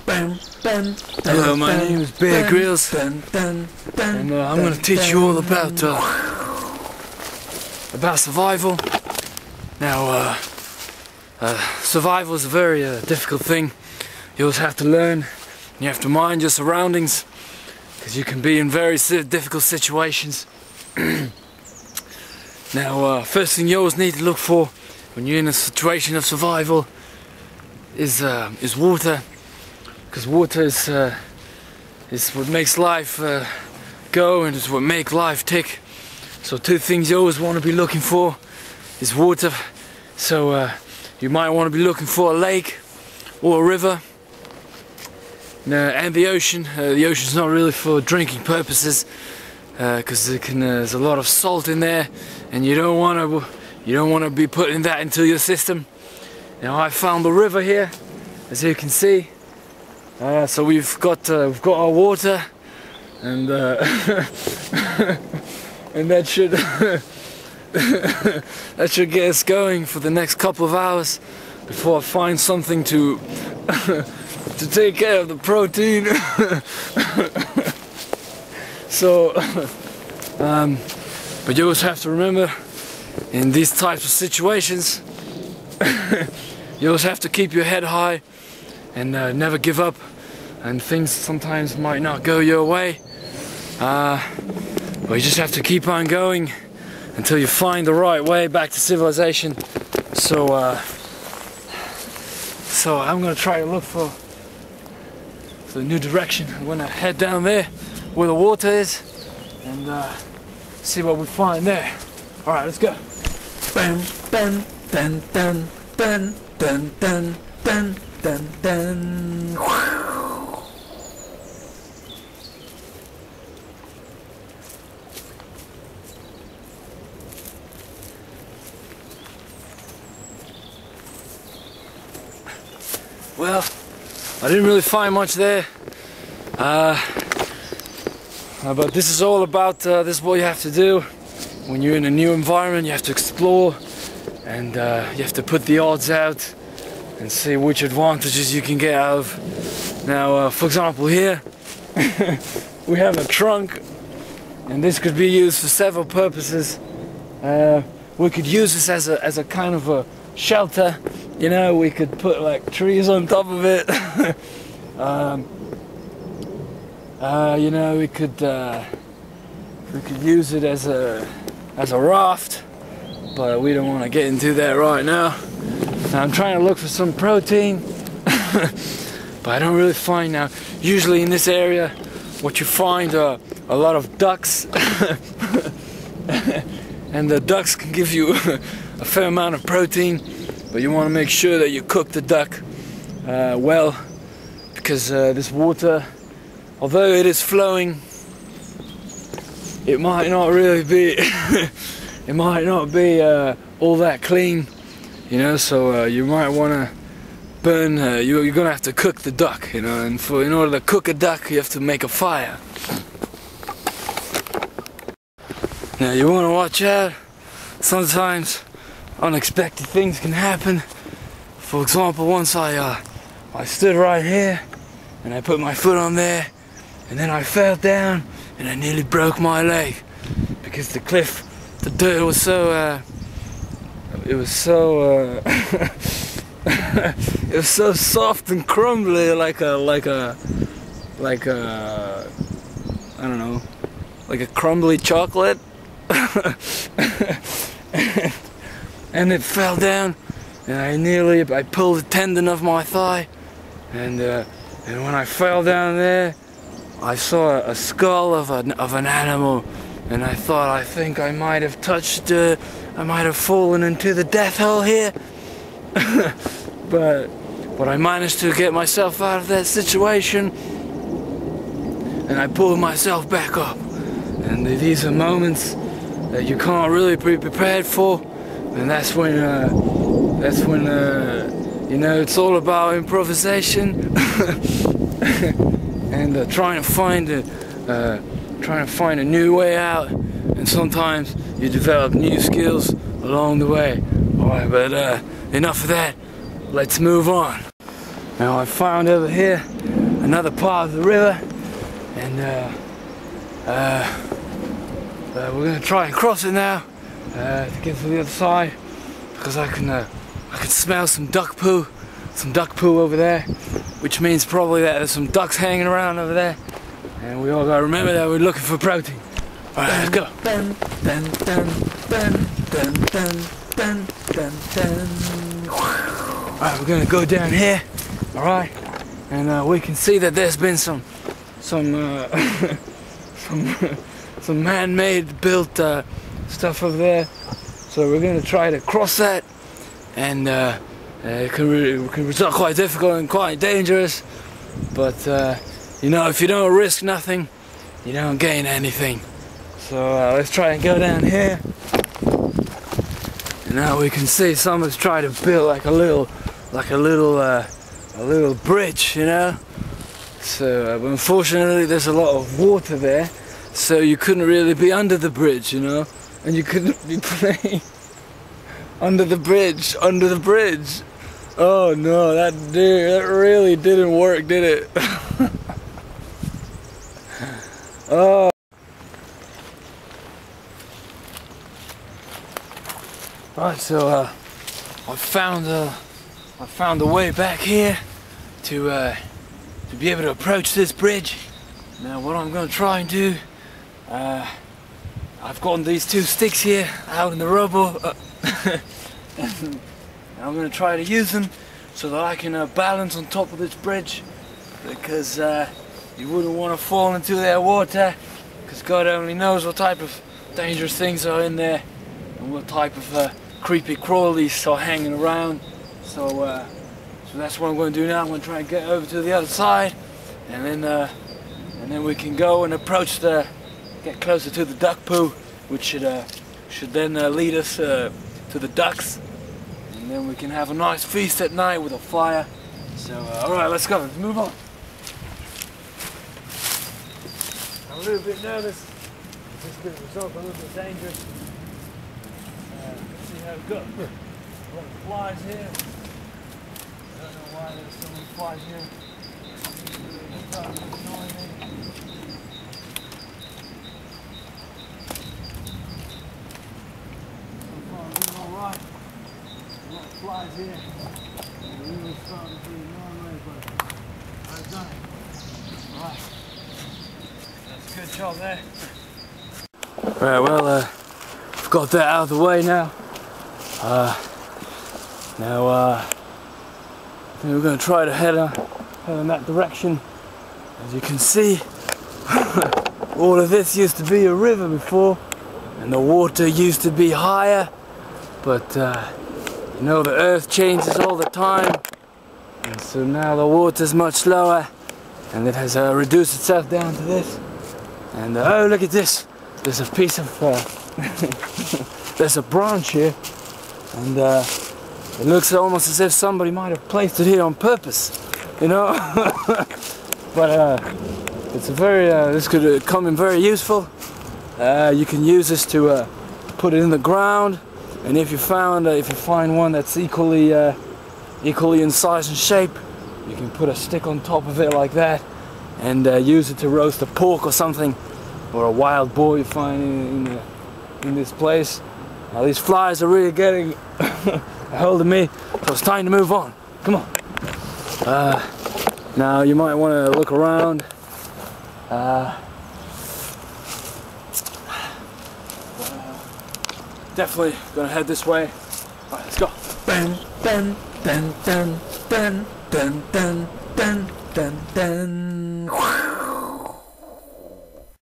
Hello, my name is Grylls, and I'm going to teach you all about survival. Now, survival is a very difficult thing. You always have to learn. You have to mind your surroundings, because you can be in very difficult situations. Now, first thing you always need to look for when you're in a situation of survival is water, because water is what makes life go, and is what makes life tick. So two things you always want to be looking for is water. So you might want to be looking for a lake or a river, and the ocean. The ocean's not really for drinking purposes, because there's a lot of salt in there, and you don't want to be putting that into your system. Now I found the river here, as you can see. So we've got our water, and and that should that should get us going for the next couple of hours before I find something to to take care of the protein. So, but you always have to remember, in these types of situations, you always have to keep your head high and never give up. And things sometimes might not go your way, but you just have to keep on going until you find the right way back to civilization. So I'm gonna try to look for the new direction. I'm gonna head down there where the water is and see what we find there. All right, let's go. Bam, bam, dun, dun, dun, dun, dun, dun, dun, dun. Well, I didn't really find much there, but this is all about, this is what you have to do when you're in a new environment. You have to explore, and you have to put the odds out and see which advantages you can get out of. Now, for example, here we have a trunk, and this could be used for several purposes. We could use this as a kind of a shelter. You know, we could put like trees on top of it. You know, we could use it as a raft, but we don't want to get into that right now. Now I'm trying to look for some protein, but I don't really find now. Usually in this area, what you find are a lot of ducks, and the ducks can give you a fair amount of protein. But you want to make sure that you cook the duck well, because this water, although it is flowing, it might not really be it might not be all that clean, you know. So you might want to burn. You're gonna have to cook the duck, you know. And in order to cook a duck, you have to make a fire. Now you want to watch out. Sometimes unexpected things can happen. For example, once I stood right here and I put my foot on there, and then I fell down and I nearly broke my leg, because the dirt was so it was so it was so soft and crumbly, like a I don't know, like a crumbly chocolate. And it fell down, and I pulled the tendon of my thigh, and when I fell down there, I saw a skull of an animal, and I think I might have I might have fallen into the death hole here. but I managed to get myself out of that situation, and I pulled myself back up. And these are moments that you can't really be prepared for. And that's when you know, it's all about improvisation and trying to find a new way out. And sometimes you develop new skills along the way. Alright, but enough of that. Let's move on. Now I found over here another part of the river, and we're gonna try and cross it now to get to the other side, because I can smell some duck poo over there, which means probably that there's some ducks hanging around over there, and we all gotta remember that we're looking for protein. All right, let's go. Alright, we're gonna go down here, alright, and we can see that there's been some man-made built stuff over there, so we're gonna try to cross that, and it can result quite difficult and quite dangerous, but you know, if you don't risk nothing, you don't gain anything. So let's try and go down here. And now we can see someone's trying to build like a little bridge, you know. So but unfortunately there's a lot of water there, so you couldn't really be under the bridge, you know, and you couldn't be playing under the bridge. Oh no, that really didn't work, did it? Oh. Right, so I found a way back here to be able to approach this bridge. Now, what I'm going to try and do, I've gotten these two sticks here out in the rubble, and I'm going to try to use them so that I can balance on top of this bridge, because you wouldn't want to fall into that water, because God only knows what type of dangerous things are in there and what type of creepy crawlies are hanging around. So that's what I'm going to do now. I'm going to try and get over to the other side, and then we can go and get closer to the duck poo, which should then lead us to the ducks, and then we can have a nice feast at night with a fire. So alright, let's go, let's move on. I'm a little bit nervous. This could result a little bit dangerous. Let's see how it goes. A lot of flies here. I don't know why there's so many flies here. It's starting to annoy me. So far I'm doing alright. A lot of flies here. They're really starting to annoy me, but I've done it. Alright. That's a good job there. Right, well, I've got that out of the way now. I think we're going to try to head in that direction. As you can see, all of this used to be a river before, and the water used to be higher, but you know, the earth changes all the time, and so now the water's much lower, and it has reduced itself down to this. And oh, look at this! There's a piece of there's a branch here, and it looks almost as if somebody might have placed it here on purpose, you know. But it's a very this could come in very useful. You can use this to put it in the ground, and if you find one that's equally in size and shape, you can put a stick on top of it like that, and use it to roast a pork or something, or a wild boar you find in this place. Now these flies are really getting a hold of me, so it's time to move on. Come on. Now you might want to look around. Definitely gonna head this way. Alright, let's go. Dun, dun, dun, dun, dun, dun, dun, dun, dun, dun.